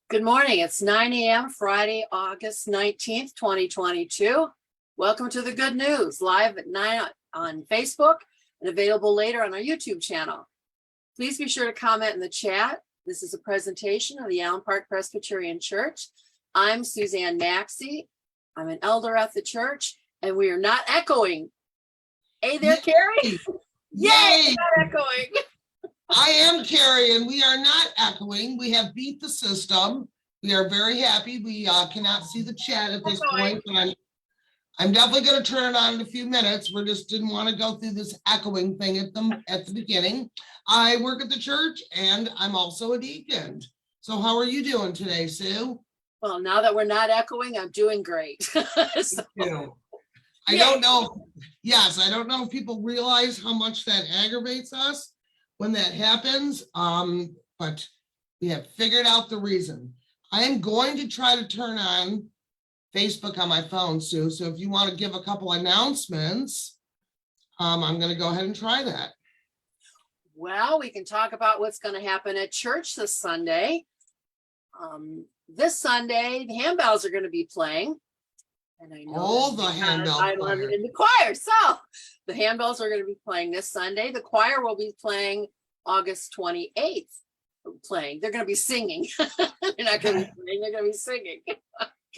Good morning. It's 9 a.m. Friday, August 19th, 2022. Welcome to the Good News, live at 9 on Facebook and available later on our YouTube channel. Please be sure to comment in the chat. This is a presentation of the Allen Park Presbyterian Church. I'm Suzan Maxey. I'm an elder at the church, and we are not echoing. Hey there, Kerri. Yay! Not echoing. I am Kerri, and we are not echoing. We have beat the system. We are very happy. We cannot see the chat at this point, but I'm definitely going to turn it on in a few minutes. We just didn't want to go through this echoing thing at the beginning. I work at the church, and I'm also a deacon. So how are you doing today, Sue? Well, now that we're not echoing, I'm doing great. So, I don't know. Yes, I don't know if people realize how much that aggravates us when that happens, but we have figured out the reason. I am going to try to turn on Facebook on my phone, Sue. So if you want to give a couple announcements, I'm going to go ahead and try that. Well, we can talk about what's going to happen at church this Sunday. This Sunday, the handbells are going to be playing. And I know the handbell choir. In the choir. So the handbells are going to be playing this Sunday. The choir will be playing August 28th. They're going to be singing. They're not going to be playing. They're going to be singing.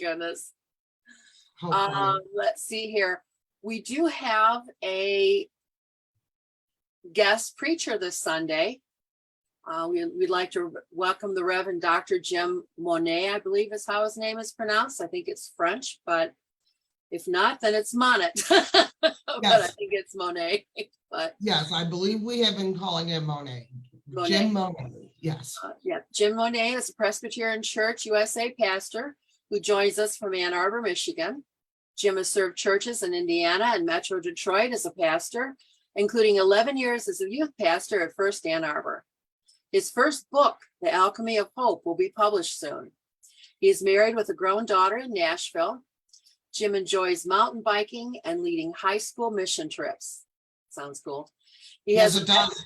Goodness. Let's see here. We do have a guest preacher this Sunday. We'd like to welcome the Reverend Dr. Jim Monet, I believe is how his name is pronounced. I think it's French, but if not, then it's Monet. But I think it's Monet. But yes, I believe we have been calling him Monet. Jim Monet, yes. Jim Monet is a Presbyterian Church USA pastor who joins us from Ann Arbor, Michigan. Jim has served churches in Indiana and Metro Detroit as a pastor, including 11 years as a youth pastor at First Ann Arbor. His first book, The Alchemy of Hope, will be published soon. He is married with a grown daughter in Nashville. Jim enjoys mountain biking and leading high school mission trips. Sounds cool. He has a master.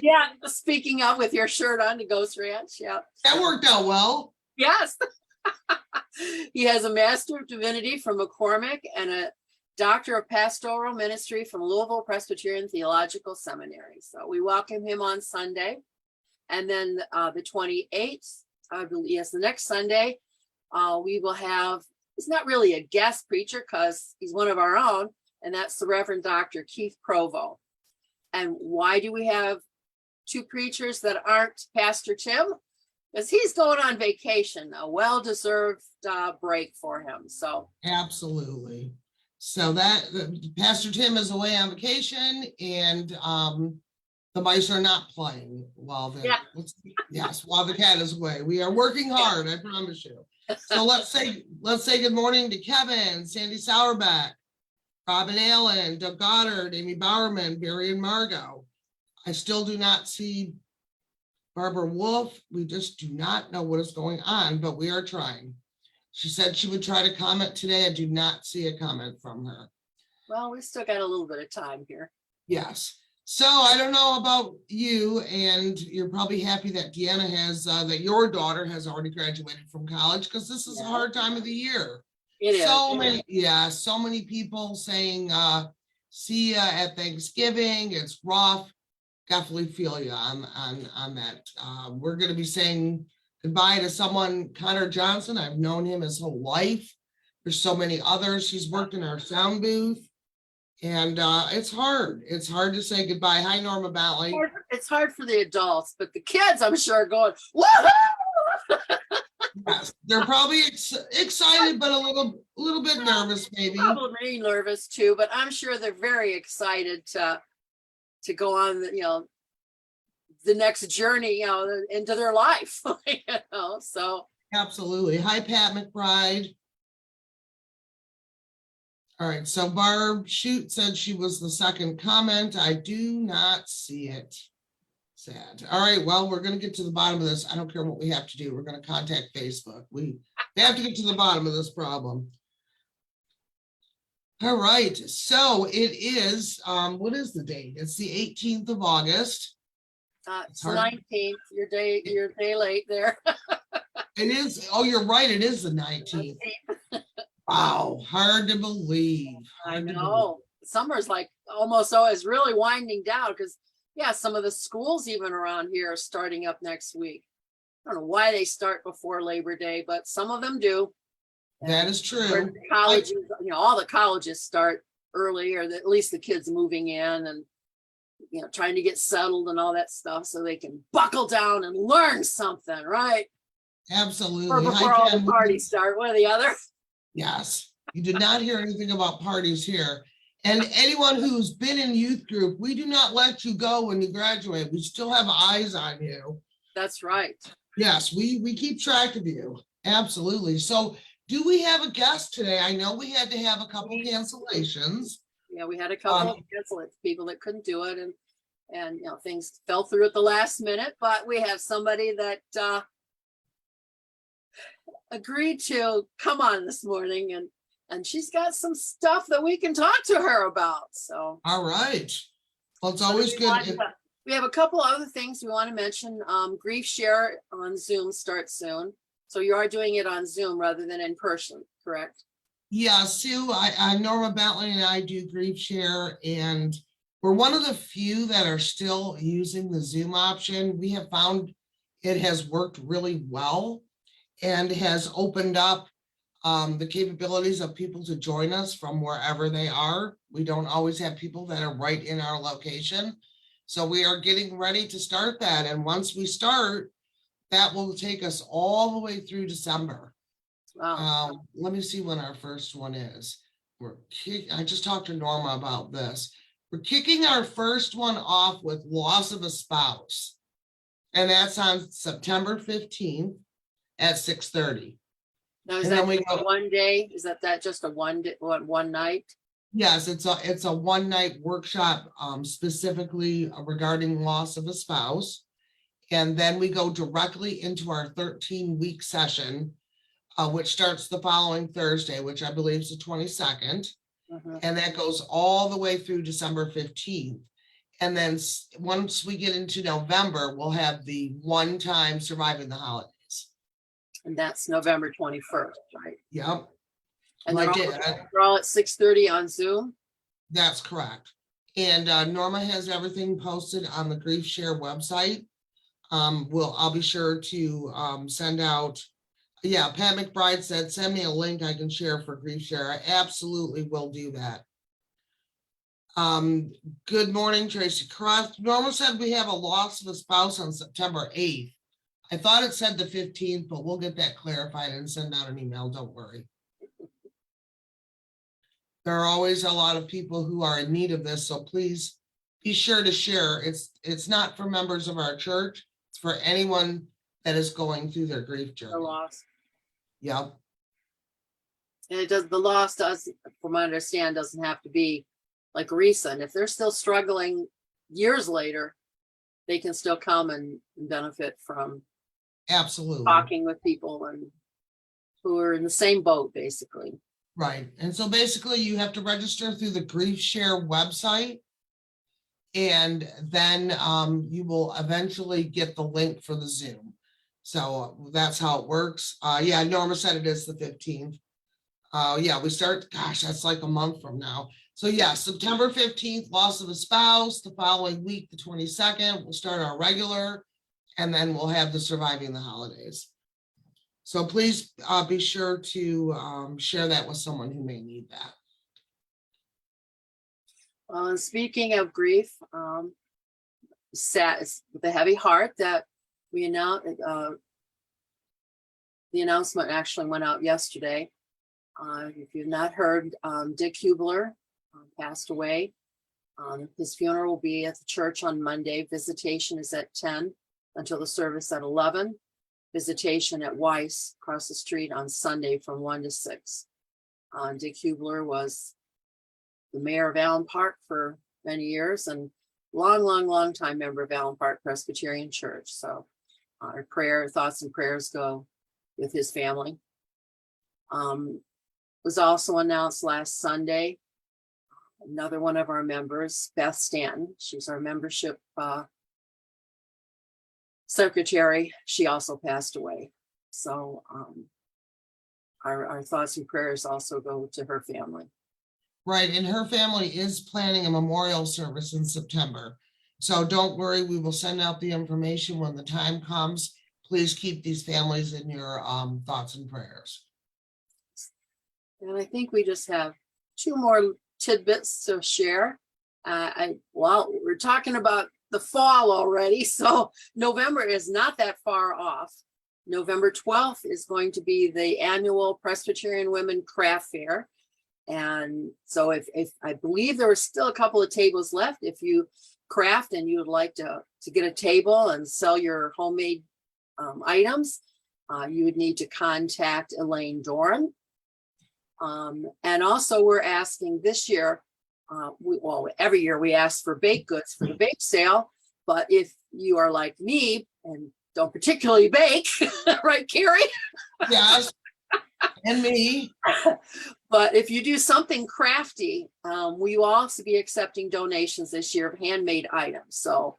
Yeah, speaking of with your shirt on to Ghost Ranch. Yeah. That worked out well. Yes. He has a Master of Divinity from McCormick and a Doctor of Pastoral Ministry from Louisville Presbyterian Theological Seminary. So we welcome him on Sunday. And then the 28th, I believe, yes, the next Sunday, we will have, he's not really a guest preacher because he's one of our own, and that's the Reverend Dr. Keith Provo. And why do we have two preachers that aren't Pastor Tim? Because he's going on vacation, a well-deserved break for him. So absolutely. So that Pastor Tim is away on vacation, and the mice are not playing while the cat is away. We are working hard, I promise you. So let's say good morning to Kevin, Sandy Sauerbeck, Robin Allen, Doug Goddard, Amy Bowerman, Barry and Margot. I still do not see Barbara Wolf. We just do not know what is going on, but we are trying. She said she would try to comment today. I do not see a comment from her. Well, we still got a little bit of time here. Yes. So I don't know about you, and you're probably happy that Deanna has, that your daughter has already graduated from college, because this is a hard time of the year. It is. So many people saying, see ya at Thanksgiving. It's rough. Definitely feel you on that. We're going to be saying goodbye to someone, Connor Johnson. I've known him his whole life. There's so many others. He's worked in our sound booth. And it's hard. It's hard to say goodbye. Hi, Norma Bally. It's hard for the adults, but the kids, I'm sure, are going, woohoo! Yes, they're probably excited, but a little bit nervous, maybe. Probably nervous too, but I'm sure they're very excited to go on, the next journey, into their life. So absolutely. Hi, Pat McBride. All right, so Barb Shute said she was the second comment. I do not see it. Sad. All right, well, we're going to get to the bottom of this. I don't care what we have to do. We're going to contact Facebook. We have to get to the bottom of this problem. All right, so it is, what is the date? It's the 18th of August. It's the 19th. You're a day late there. It is. Oh, you're right. It is the 19th. Wow. Hard to believe. I know. Summer's like almost always really winding down because, yeah, some of the schools even around here are starting up next week. I don't know why they start before Labor Day, but some of them do. That is true. Colleges, all the colleges start early, or at least the kids moving in and, trying to get settled and all that stuff so they can buckle down and learn something, right? Absolutely. Or before all the parties start, one or the other. Yes. You did not hear anything about parties here. And anyone who's been in youth group, we do not let you go when you graduate. We still have eyes on you. That's right. Yes, we keep track of you. Absolutely. So do we have a guest today? I know we had to have a couple cancellations. Yeah, we had a couple of people that couldn't do it, and things fell through at the last minute, but we have somebody that agreed to come on this morning, and she's got some stuff that we can talk to her about. So all right. Well, it's always good. We have a couple other things we want to mention. Grief Share on Zoom starts soon. So you are doing it on Zoom rather than in person, correct? Yeah, Sue, I Norma Bentley and I do Grief Share, and we're one of the few that are still using the Zoom option. We have found it has worked really well and has opened up the capabilities of people to join us from wherever they are. We don't always have people that are right in our location. So we are getting ready to start that. And once we start, that will take us all the way through December. Wow. Let me see when our first one is. I just talked to Norma about this. We're kicking our first one off with loss of a spouse. And that's on September 15th at 6:30. Now, is that one day? Is that just a one night? Yes, it's a one night workshop specifically regarding loss of a spouse. And then we go directly into our 13-week session, which starts the following Thursday, which I believe is the 22nd. And that goes all the way through December 15th. And then once we get into November, we'll have the one-time Surviving the Holidays. And that's November 21st, right? Yep. And they're all at 6:30 on Zoom? That's correct. And Norma has everything posted on the Grief Share website. I'll be sure to send out. Yeah, Pat McBride said, send me a link I can share for Grief Share. I absolutely will do that. Good morning, Tracy Croft. Norma said we have a loss of a spouse on September 8th. I thought it said the 15th, but we'll get that clarified and send out an email. Don't worry. There are always a lot of people who are in need of this, so please be sure to share. It's not for members of our church. It's for anyone that is going through their grief journey. The loss. Yep. And the loss does, from what I understand, doesn't have to be like recent. If they're still struggling years later, they can still come and benefit from absolutely talking with people and who are in the same boat, basically. Right. And so basically you have to register through the Grief Share website, and then you will eventually get the link for the Zoom. So that's how it works. Yeah, Norma said it is the 15th. Yeah, we start, gosh, that's like a month from now. So yeah, September 15th, loss of a spouse. The following week, the 22nd, we'll start our regular, and then we'll have the Surviving the Holidays. So please be sure to share that with someone who may need that. Well, and speaking of grief, sad, with a heavy heart that we announced, the announcement actually went out yesterday. If you've not heard, Dick Hubler passed away. His funeral will be at the church on Monday. Visitation is at 10 until the service at 11. Visitation at Weiss across the street on Sunday from 1 to 6. Dick Hubler was the mayor of Allen Park for many years and long time member of Allen Park Presbyterian Church. So our thoughts and prayers go with his family. Was also announced last Sunday, another one of our members, Beth Stanton. She's our membership secretary, she also passed away. So our thoughts and prayers also go to her family. Right, and her family is planning a memorial service in September. So don't worry, we will send out the information when the time comes. Please keep these families in your thoughts and prayers. And I think we just have 2 more tidbits to share. Well, we're talking about the fall already, so November is not that far off. November 12th is going to be the annual Presbyterian Women Craft Fair. And so if I believe there are still a couple of tables left, if you craft and you would like to get a table and sell your homemade items, you would need to contact Elaine Doran. And also we're asking this year, every year we ask for baked goods for the bake sale, but if you are like me and don't particularly bake, right, Kerri? Yes, and me. But if you do something crafty, we will also be accepting donations this year of handmade items. So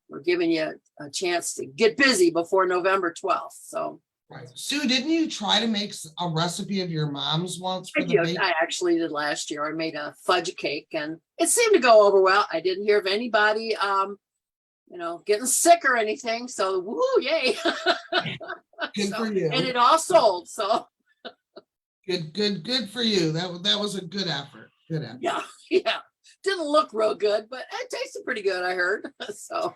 we're giving you a chance to get busy before November 12th. So. Right. Sue, didn't you try to make a recipe of your mom's once for I the did. bake? I actually did last year. I made a fudge cake and it seemed to go over well. I didn't hear of anybody, getting sick or anything. So, woo, yay. Good for you. And it all sold. So. Good for you. That was a good effort. Good effort. Yeah. Didn't look real good, but it tasted pretty good, I heard. So,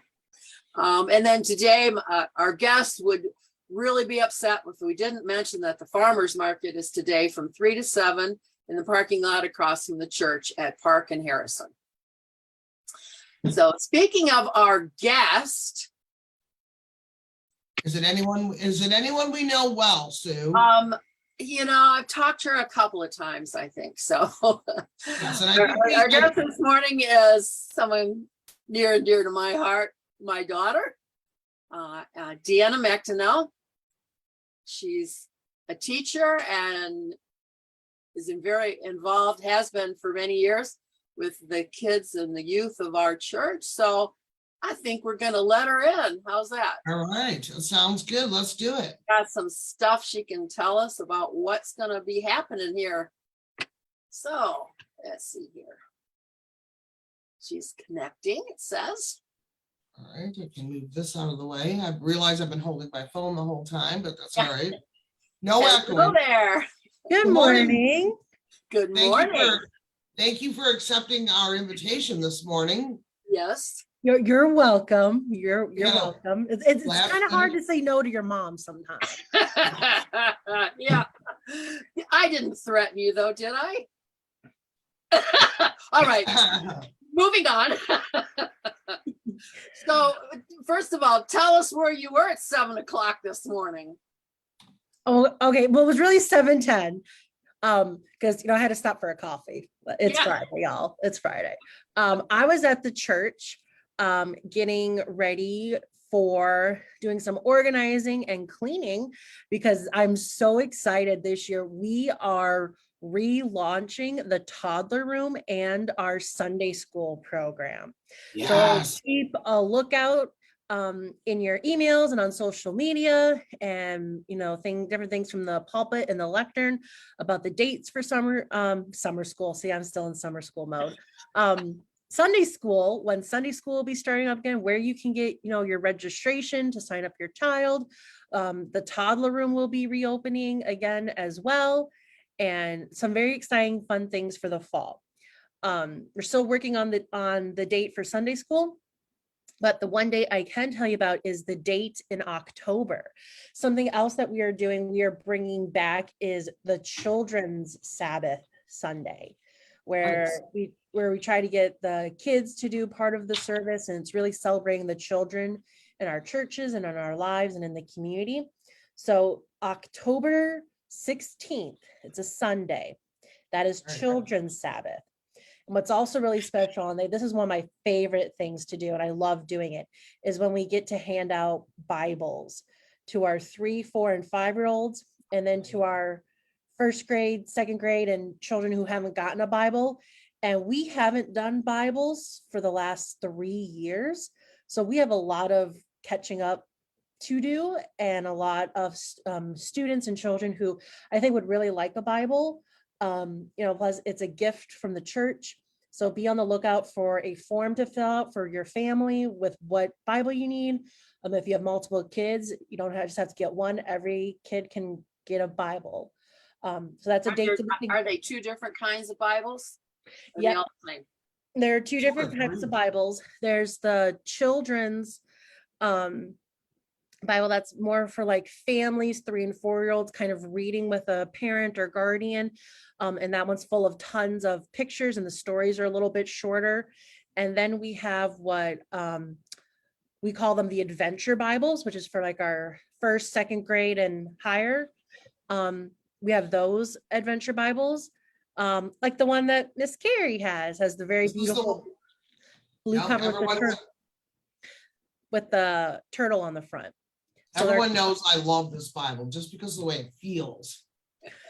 and then today, our guests would really be upset if we didn't mention that the farmers market is today from 3 to 7 in the parking lot across from the church at Park and Harrison. So speaking of our guest, is it anyone we know well, Sue? I've talked to her a couple of times, I think. So yes, and our guest this morning is someone near and dear to my heart, my daughter, Deanna McDonnell. She's a teacher and is very involved, has been for many years with the kids and the youth of our church. So I think we're going to let her in. How's that? All right. Sounds good. Let's do it. Got some stuff she can tell us about what's going to be happening here. So let's see here. She's connecting, it says. All right, I can move this out of the way. I realize I've been holding my phone the whole time, but that's all right. No echoing. Hello there. Good morning. Good morning. Thank you for accepting our invitation this morning. Yes. You're welcome. You're welcome. It's kind of hard to say no to your mom sometimes. Yeah. I didn't threaten you though, did I? All right. Moving on. So first of all, tell us where you were at 7 o'clock this morning. Oh, okay. Well, it was really 7:10. Because I had to stop for a coffee. It's Friday, y'all. It's Friday. I was at the church getting ready for doing some organizing and cleaning because I'm so excited this year. We are relaunching the toddler room and our Sunday school program. Yes. So keep a lookout in your emails and on social media and different things from the pulpit and the lectern about the dates for summer school. See, I'm still in summer school mode. Sunday school, when Sunday school will be starting up again, where you can get your registration to sign up your child. The toddler room will be reopening again as well, and some very exciting fun things for the fall. We're still working on the date for Sunday school. But the one date I can tell you about is the date in October. Something else that we are bringing back is the Children's Sabbath Sunday, where we try to get the kids to do part of the service, and it's really celebrating the children in our churches and in our lives and in the community. So October 16th, it's a Sunday. That is Children's Sabbath. And what's also really special, and this is one of my favorite things to do, and I love doing it, is when we get to hand out Bibles to our 3, 4, and 5-year-olds, and then to our first grade, second grade, and children who haven't gotten a Bible. And we haven't done Bibles for the last 3 years. So we have a lot of catching up to do, and a lot of students and children who I think would really like a Bible. Plus it's a gift from the church. So be on the lookout for a form to fill out for your family with what Bible you need. If you have multiple kids, you don't just have to get one. Every kid can get a Bible. So that's a date. Are they two different kinds of Bibles? Yeah, there are two different types of Bibles. There's the children's Bible that's more for like families, 3 and 4-year-olds, kind of reading with a parent or guardian. And that one's full of tons of pictures, and the stories are a little bit shorter. And then we have what we call them the adventure Bibles, which is for like our 1st, 2nd grade and higher. We have those adventure Bibles, like the one that Miss Kerri has the very beautiful blue cover with the turtle on the front. So everyone knows I love this Bible just because of the way it feels.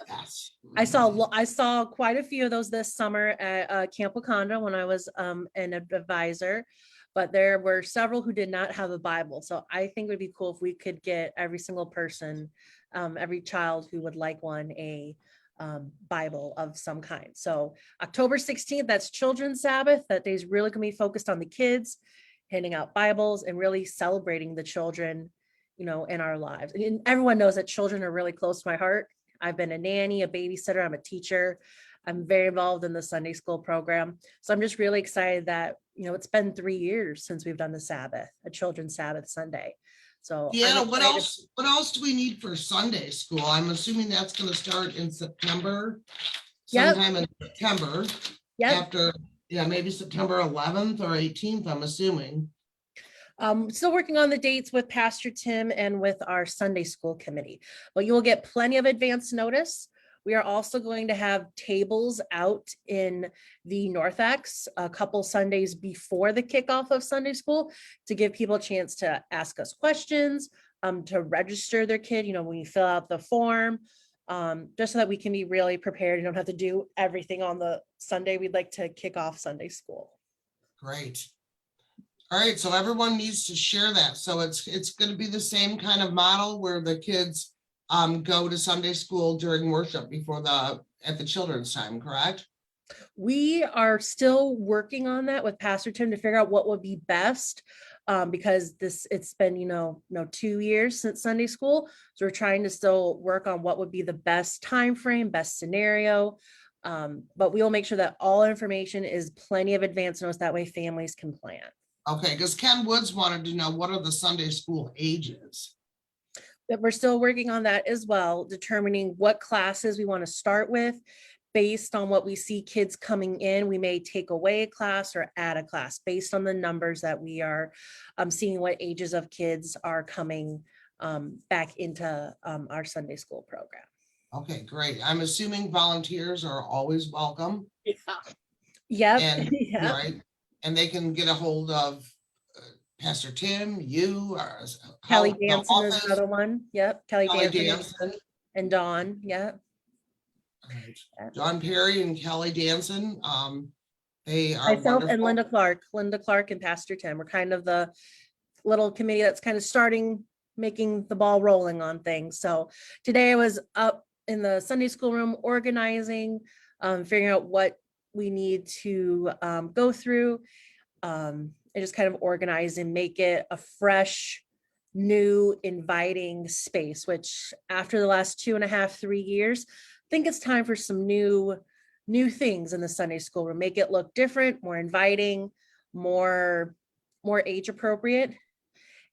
Yes. I saw quite a few of those this summer at Camp Wakanda when I was an advisor, but there were several who did not have a Bible. So I think it would be cool if we could get every single person, every child who would like one, a Bible of some kind. So October 16th, that's Children's Sabbath. That day's really going to be focused on the kids, handing out Bibles and really celebrating the children, in our lives. And everyone knows that children are really close to my heart. I've been a nanny, a babysitter, I'm a teacher. I'm very involved in the Sunday school program. So I'm just really excited that, it's been 3 years since we've done the Sabbath, a Children's Sabbath Sunday. So yeah, what else do we need for Sunday school? I'm assuming that's going to start in September, sometime in September. After, maybe September 11th or 18th, I'm assuming. Still working on the dates with Pastor Tim and with our Sunday school committee, but you will get plenty of advance notice. We are also going to have tables out in the North-X a couple Sundays before the kickoff of Sunday school to give people a chance to ask us questions, to register their kid, when you fill out the form, just so that we can be really prepared. You don't have to do everything on the Sunday. We'd like to kick off Sunday school. Great. All right, so everyone needs to share that. So it's going to be the same kind of model where the kids go to Sunday school during worship at the children's time, correct? We are still working on that with Pastor Tim to figure out what would be best, because it's been 2 years since Sunday school, so we're trying to still work on what would be the best time frame, best scenario. But we will make sure that all information is plenty of advance notice, that way families can plan. Okay, because Ken Woods wanted to know, what are the Sunday school ages? But we're still working on that as well, determining what classes we want to start with. Based on what we see kids coming in, we may take away a class or add a class based on the numbers that we are seeing, what ages of kids are coming back into our Sunday school program. Okay, great. I'm assuming volunteers are always welcome. Yep. And, yep. Right. And they can get a hold of Pastor Tim, you, or Kelly Danson is another one. Yep. Kelly Danson and Dawn. Yeah. Right. John Perry and Kelly Danson. They are myself wonderful. And Linda Clark and Pastor Tim. We're kind of the little committee that's kind of making the ball rolling on things. So today I was up in the Sunday school room organizing, figuring out what we need to go through, and just kind of organize and make it a fresh, new, inviting space, which after the last 2.5, 3 years, I think it's time for some new things in the Sunday school room. Make it look different, more inviting, more age appropriate,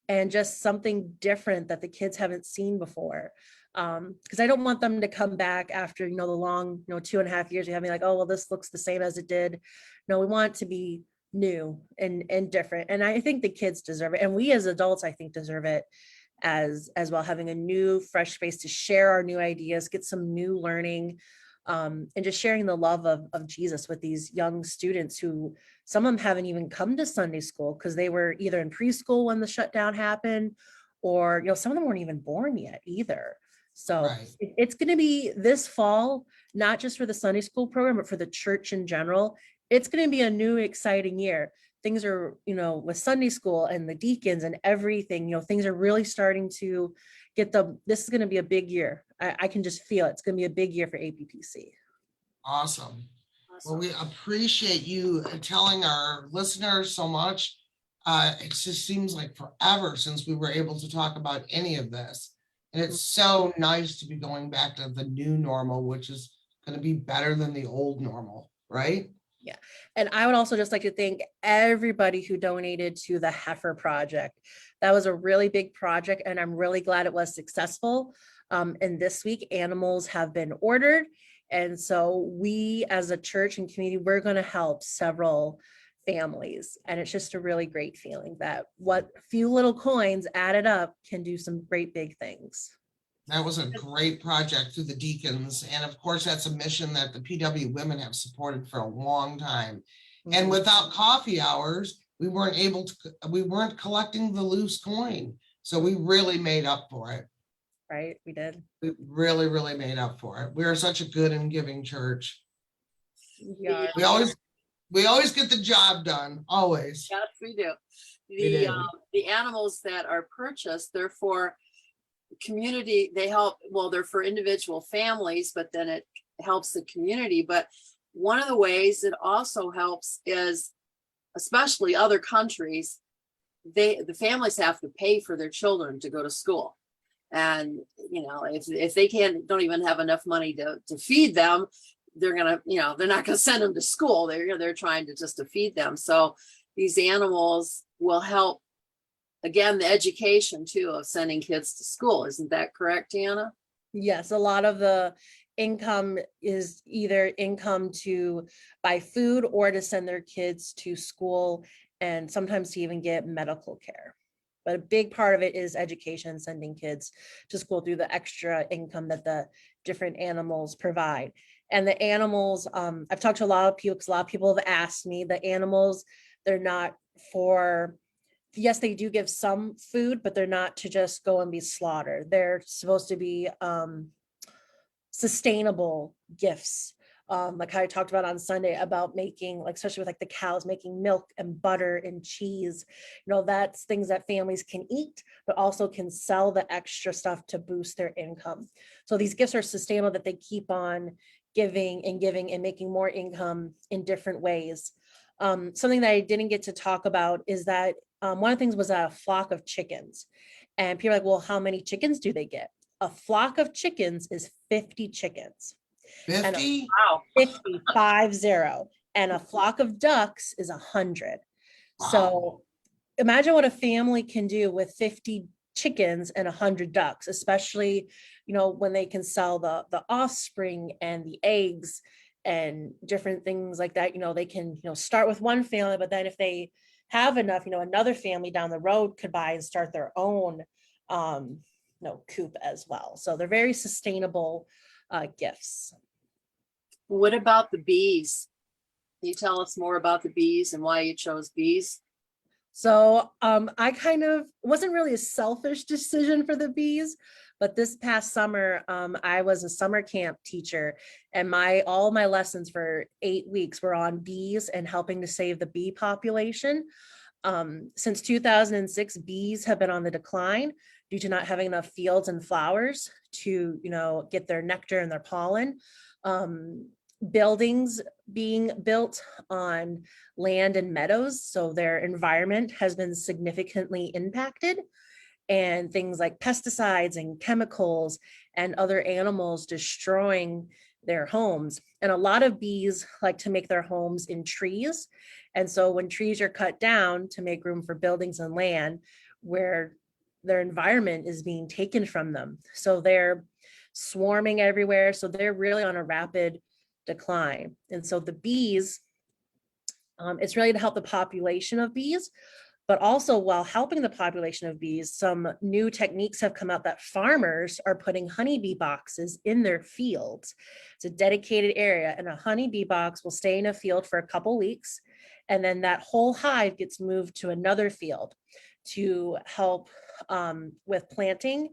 and just something different that the kids haven't seen before. Because I don't want them to come back after, the long, 2.5 years, you have me like, oh, well, this looks the same as it did. No, we want it to be new and different. And I think the kids deserve it. And we as adults, I think, deserve it as well, having a new, fresh space to share our new ideas, get some new learning, and just sharing the love of Jesus with these young students who, some of them haven't even come to Sunday school because they were either in preschool when the shutdown happened, or, some of them weren't even born yet either. So right. It's going to be this fall, not just for the Sunday school program, but for the church in general. It's going to be a new, exciting year. things are, with Sunday school and the deacons and everything, things are really starting to this is going to be a big year. I can just feel it's going to be a big year for APPC. Awesome. Well, we appreciate you telling our listeners so much. It just seems like forever since we were able to talk about any of this. And it's so nice to be going back to the new normal, which is going to be better than the old normal, right? Yeah. And I would also just like to thank everybody who donated to the Heifer Project. That was a really big project, and I'm really glad it was successful. And this week, animals have been ordered. And so we as a church and community, we're going to help several families. And it's just a really great feeling that what few little coins added up can do some great big things. That was a great project through the deacons. And of course, that's a mission that the PW women have supported for a long time. And without coffee hours, we weren't collecting the loose coin. So we really made up for it. Right, we did. We really, really made up for it. We are such a good and giving church. Yeah. We always get the job done, always. Yes, we do. We do. The animals that are purchased, they're for community. They help, well, they're for individual families, but then it helps the community. But one of the ways it also helps is, especially other countries, the families have to pay for their children to go to school. And, if they don't even have enough money to feed them, they're going to, they're not going to send them to school. They're trying to feed them. So these animals will help, again, the education too of sending kids to school. Isn't that correct, Deanna? Yes, a lot of the income is either income to buy food or to send their kids to school, and sometimes to even get medical care. But a big part of it is education, sending kids to school through the extra income that the different animals provide. And the animals, I've talked to a lot of people, because a lot of people have asked me, the animals, they're not for, yes, they do give some food, but they're not to just go and be slaughtered. They're supposed to be sustainable gifts. Like how I talked about on Sunday about making, like, especially with like the cows, making milk and butter and cheese, that's things that families can eat, but also can sell the extra stuff to boost their income. So these gifts are sustainable, that they keep on giving and making more income in different ways. Something that I didn't get to talk about is that one of the things was a flock of chickens, and people are like, well, how many chickens do they get? A flock of chickens is 50 chickens. 50? Wow. 50, 50, and a flock of ducks is 100. Wow. So imagine what a family can do with 50 chickens and 100 ducks, especially, when they can sell the offspring and the eggs and different things like that. They can, start with one family, but then if they have enough, another family down the road could buy and start their own coop as well. So they're very sustainable gifts. What about the bees? Can you tell us more about the bees and why you chose bees? So I kind of wasn't really a selfish decision for the bees, but this past summer, I was a summer camp teacher, and all my lessons for 8 weeks were on bees and helping to save the bee population. Since 2006, bees have been on the decline due to not having enough fields and flowers to, get their nectar and their pollen. Buildings being built on land and meadows, so their environment has been significantly impacted, and things like pesticides and chemicals and other animals destroying their homes. And a lot of bees like to make their homes in trees. And so when trees are cut down to make room for buildings and land, where their environment is being taken from them. So they're swarming everywhere. So they're really on a rapid decline. And so the bees, it's really to help the population of bees, but also while helping the population of bees, some new techniques have come out that farmers are putting honeybee boxes in their fields. It's a dedicated area, and a honeybee box will stay in a field for a couple weeks, and then that whole hive gets moved to another field to help with planting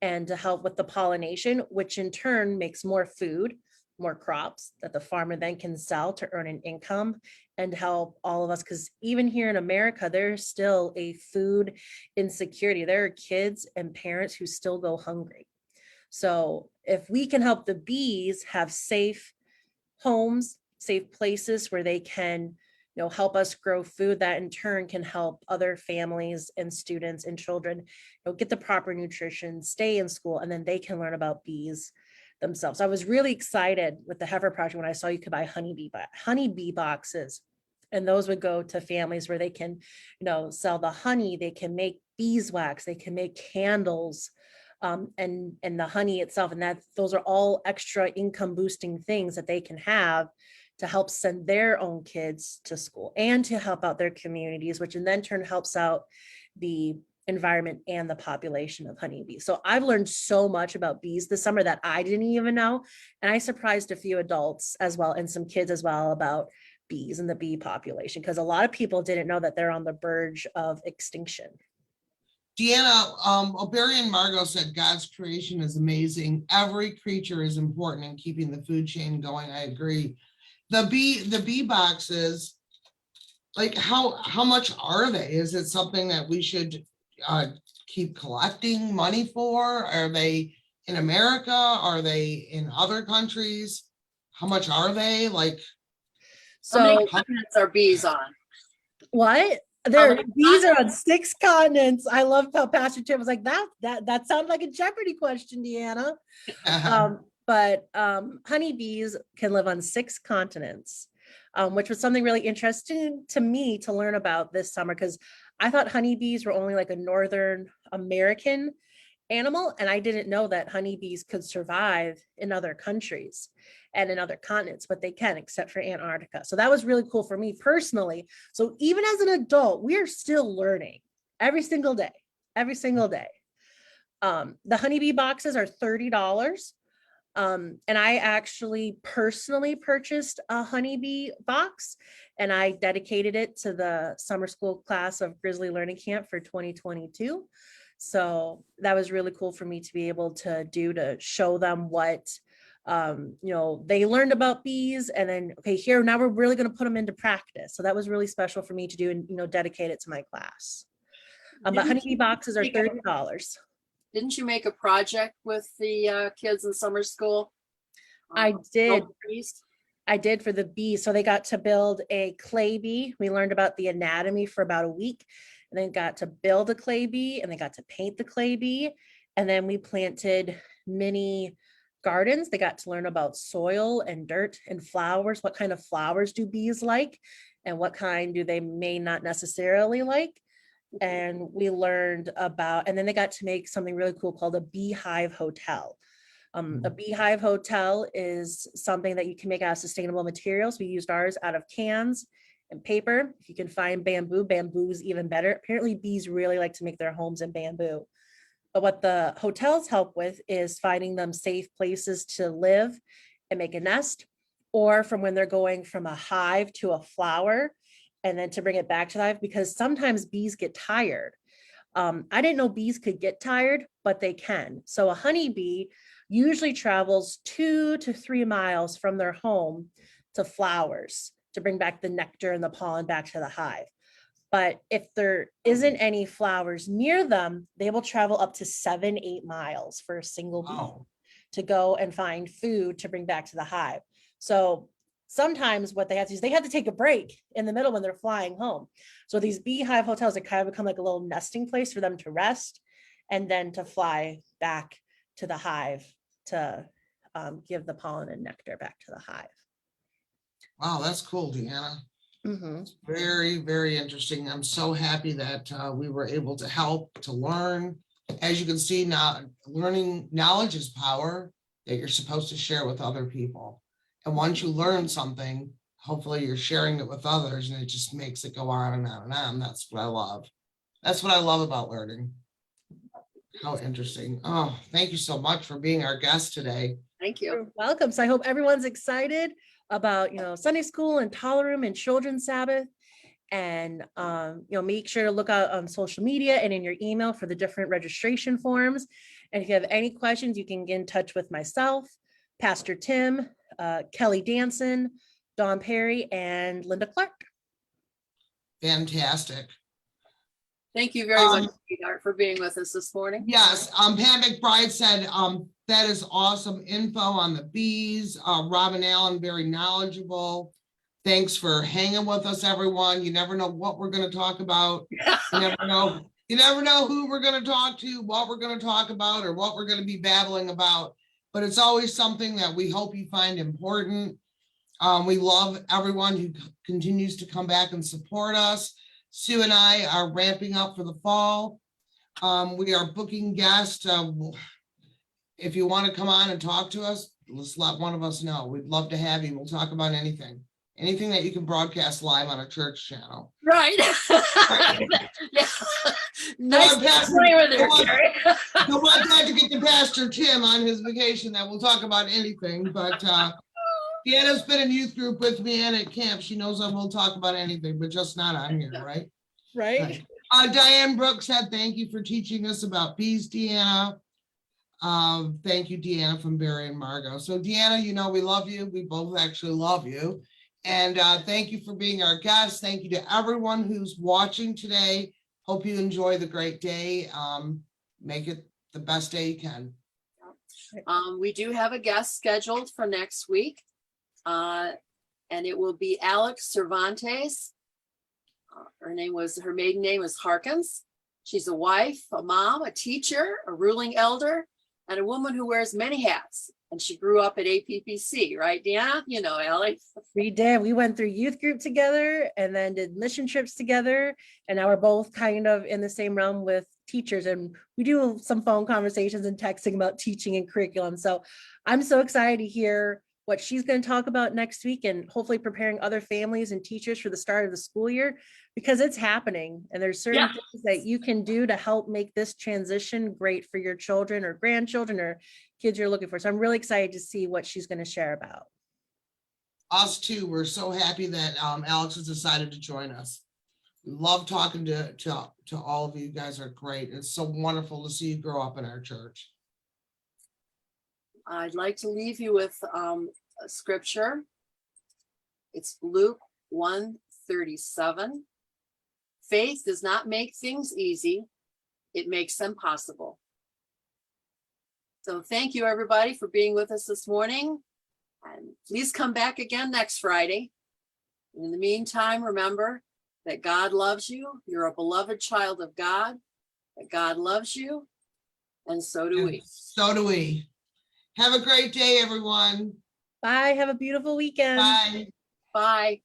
and to help with the pollination, which in turn makes more food, more crops that the farmer then can sell to earn an income and help all of us. Because even here in America, there's still a food insecurity. There are kids and parents who still go hungry. So if we can help the bees have safe homes, safe places where they can, help us grow food, that in turn can help other families and students and children, get the proper nutrition, stay in school, and then they can learn about bees themselves. I was really excited with the Heifer Project when I saw you could buy honeybee boxes, and those would go to families where they can, sell the honey, they can make beeswax, they can make candles, and the honey itself, and those are all extra income boosting things that they can have to help send their own kids to school and to help out their communities, which in then turn helps out the environment and the population of honeybees. So I've learned so much about bees this summer that I didn't even know. And I surprised a few adults as well, and some kids as well, about bees and the bee population, because a lot of people didn't know that they're on the verge of extinction. Deanna, Barry and Margot said God's creation is amazing. Every creature is important in keeping the food chain going. I agree. The bee boxes, like how much are they? Is it something that we should keep collecting money for? Are they in America? Are they in other countries? How much are they? Like, so how many continents are bees on? What? Bees are on 6 continents. I love how Pastor Tim was like, that sounded like a Jeopardy question, Deanna. But honeybees can live on 6 continents, which was something really interesting to me to learn about this summer, because I thought honeybees were only like a Northern American animal, and I didn't know that honeybees could survive in other countries and in other continents, but they can, except for Antarctica. So that was really cool for me personally. So even as an adult, we are still learning every single day. The honeybee boxes are $30. And I actually personally purchased a honeybee box, and I dedicated it to the summer school class of Grizzly Learning Camp for 2022. So that was really cool for me to be able to do, to show them what, they learned about bees, and then, okay, here, now we're really going to put them into practice. So that was really special for me to do, and, dedicate it to my class. But honeybee boxes are $30. Didn't you make a project with the kids in summer school? I did. I did for the bees. So they got to build a clay bee. We learned about the anatomy for about a week, and then got to build a clay bee, and they got to paint the clay bee. And then we planted mini gardens. They got to learn about soil and dirt and flowers. What kind of flowers do bees like, and what kind do they may not necessarily like? And we learned about, and then they got to make something really cool called a Beehive Hotel. A Beehive Hotel is something that you can make out of sustainable materials. We used ours out of cans and paper. If you can find bamboo is even better. Apparently bees really like to make their homes in bamboo. But what the hotels help with is finding them safe places to live and make a nest, or from when they're going from a hive to a flower, and then to bring it back to the hive, because sometimes bees get tired. I didn't know bees could get tired, but they can. So a honeybee usually travels 2 to 3 miles from their home to flowers to bring back the nectar and the pollen back to the hive. But if there isn't any flowers near them, they will travel up to 7-8 miles for a single bee to go and find food to bring back to the hive. So sometimes what they have to do is they have to take a break in the middle when they're flying home. So these beehive hotels are kind of become like a little nesting place for them to rest, and then to fly back to the hive to give the pollen and nectar back to the hive. Wow, that's cool, Deanna. Mm-hmm. Very, very interesting. I'm so happy that we were able to help, to learn. As you can see now, learning knowledge is power that you're supposed to share with other people. And once you learn something, hopefully you're sharing it with others, and it just makes it go on and on and on. That's what I love. That's what I love about learning. How interesting. Oh, thank you so much for being our guest today. Thank you. You're welcome. So I hope everyone's excited about, Sunday school and Tall Room and Children's Sabbath. And, make sure to look out on social media and in your email for the different registration forms. And if you have any questions, you can get in touch with myself, Pastor Tim, Kelly Danson, Dawn Perry, and Linda Clark. Fantastic. Thank you very much, sweetheart, for being with us this morning. Yes, Pat McBride said that is awesome info on the bees. Robin Allen, very knowledgeable. Thanks for hanging with us, everyone. You never know what we're going to talk about. You never know who we're going to talk to, what we're going to talk about, or what we're going to be babbling about. But it's always something that we hope you find important. We love everyone who continues to come back and support us. Sue and I are ramping up for the fall. We are booking guests. If you want to come on and talk to us, let's let one of us know. We'd love to have you. We'll talk about anything that you can broadcast live on a church channel. Right. Yeah. Nice disclaimer there, Kerri. I want that to get to Pastor Tim on his vacation that we'll talk about anything, but Deanna's been in youth group with me and at camp. She knows I will talk about anything, but just not on here, right? Right. Diane Brooks said, thank you for teaching us about bees, Deanna. Thank you, Deanna from Barry and Margot. So Deanna, you know, we love you. We both actually love you. And thank you for being our guest. Thank you to everyone who's watching today. Hope you enjoy the great day. Make it the best day you can. We do have a guest scheduled for next week. And it will be Alex Cervantes. Her maiden name is Harkins. She's a wife, a mom, a teacher, a ruling elder, and a woman who wears many hats. And she grew up at APPC, right, Deanna? You know, Alex. We did. We went through youth group together and then did mission trips together. And now we're both kind of in the same realm with teachers. And we do some phone conversations and texting about teaching and curriculum. So I'm so excited to hear what she's going to talk about next week and hopefully preparing other families and teachers for the start of the school year, because it's happening. And there's certain things that you can do to help make this transition great for your children or grandchildren or kids you're looking for. So I'm really excited to see what she's going to share about. Us too. We're so happy that Alex has decided to join us. We love talking to all of you. You guys are great. It's so wonderful to see you grow up in our church. I'd like to leave you with a scripture. It's Luke 1:37. Faith does not make things easy. It makes them possible. So thank you, everybody, for being with us this morning. And please come back again next Friday. In the meantime, remember that God loves you. You're a beloved child of God. That God loves you. And so do we. So do we. Have a great day, everyone. Bye. Have a beautiful weekend. Bye. Bye.